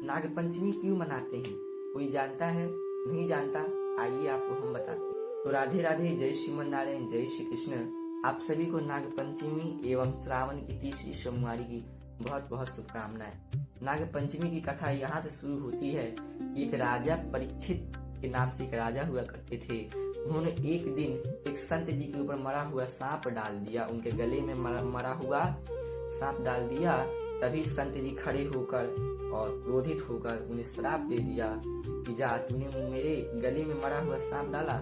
नागपंचमी क्यों मनाते हैं? कोई जानता है? नहीं जानता? आइए आपको हम बताते हैं। तो राधे राधे, जय श्रीमन नारायण, जय श्री कृष्ण। आप सभी को नागपंचमी एवं श्रावण की तीसरी सोमवारी की बहुत बहुत शुभकामनाएं। नागपंचमी की कथा यहाँ से शुरू होती है कि एक राजा परीक्षित के नाम से एक राजा हुआ करते थे। उन्होंने एक दिन एक संत जी के ऊपर मरा हुआ सांप डाल दिया, उनके गले में मरा हुआ सांप डाल दिया। तभी संत जी खड़े होकर और क्रोधित होकर उन्हें श्राप दे दिया कि जा, तूने मेरे गले में मरा हुआ सांप डाला,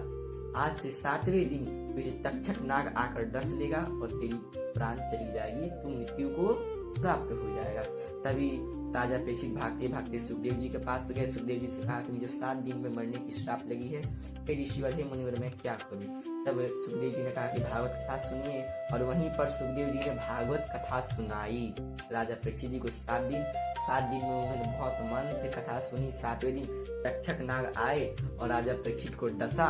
आज से 7वें दिन तुझे तक्षक नाग आकर डस लेगा और तेरी प्राण चली जाएगी, तू मृत्यु को प्राप्त हो जाएगा। तभी राजा परीक्षित भागते भागते सुखदेव जी के पास गए। सुखदेव जी से कहा कि मुझे 7 दिन में मरने की श्राप लगी है, हे ऋषिवर, हे मुनिवर, मैं क्या करूं? तब सुखदेव जी ने कहा कि भागवत कथा सुनिए, और वहीं पर सुखदेव जी ने भागवत कथा सुनाई राजा परीक्षित जी को। 7 दिन में उन्होंने बहुत मन से कथा सुनी। 7वें दिन तक्षक नाग आए और राजा परीक्षित को डसा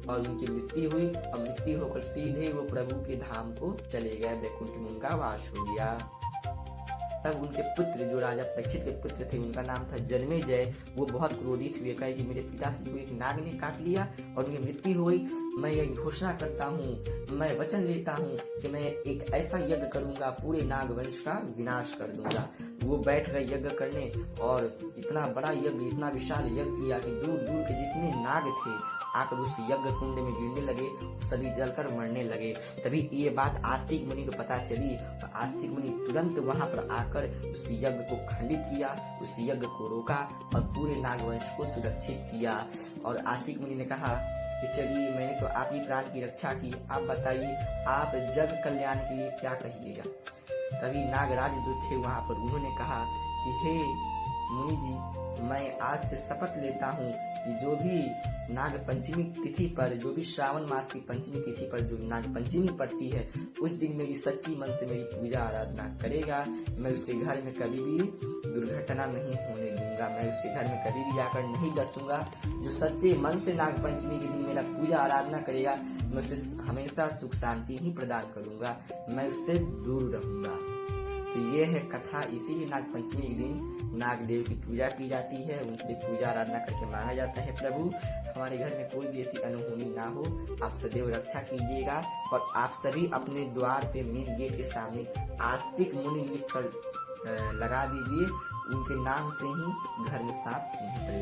और उनकी मृत्यु हुई, और मृत्यु होकर सीधे वो प्रभु के धाम को चले गए, वैकुंठ में उनका वास हो गया। तब उनके पुत्र, जो राजा परीक्षित के पुत्र थे, उनका नाम था जन्मेजय, वो बहुत क्रोधित हुए, कहे कि मेरे पिता से को एक नाग ने काट लिया और उनकी मृत्यु हो गई। मैं यह घोषणा करता हूँ, मैं वचन लेता हूँ कि मैं एक ऐसा यज्ञ करूंगा, पूरे नाग वंश का विनाश कर दूंगा। वो बैठ गए यज्ञ करने, और इतना बड़ा यज्ञ, इतना विशाल यज्ञ किया कि दूर दूर के जितने नाग थे आकर उस यज्ञ कुंड में गिरने लगे, सभी जलकर मरने लगे। तभी ये बात आस्तिक मुनि को पता चली, तो आस्तिक मुनि तुरंत वहां पर आकर उस यज्ञ को खंडित किया, उस यज्ञ को रोका और पूरे नागवंश को सुरक्षित किया। और आस्तिक मुनि ने कहा कि चलिए, मैंने तो आप ही प्राण की रक्षा की, आप बताइए आप जग कल्याण के लिए क्या कहिएगा? तभी नागराज जो थे वहां पर, उन्होंने कहा कि हे मुनि जी, मैं आज से शपथ लेता हूँ कि जो भी नाग पंचमी तिथि पर, जो भी श्रावण मास की पंचमी तिथि पर जो नाग पंचमी पड़ती है, उस दिन मेरी सच्ची मन से मेरी पूजा आराधना करेगा, मैं उसके घर में कभी भी दुर्घटना नहीं होने दूंगा, मैं उसके घर में कभी भी जाकर नहीं डसूंगा। जो सच्चे मन से नाग पंचमी के दिन मेरा पूजा आराधना करेगा, मैं उसे हमेशा सुख शांति ही प्रदान करूंगा, मैं उससे दूर रहूंगा। तो ये है कथा। इसीलिए नाग पंचमी के दिन नाग देव की पूजा की जाती है, उनसे पूजा आराधना करके मांगा जाता है, प्रभु हमारे घर में कोई भी ऐसी अनहोनी ना हो, आप सदैव रक्षा कीजिएगा। और आप सभी अपने द्वार पे, मेन गेट के सामने आस्तिक मुनि लिख कर लगा दीजिए, उनके नाम से ही घर में सांप नहीं प्रवेश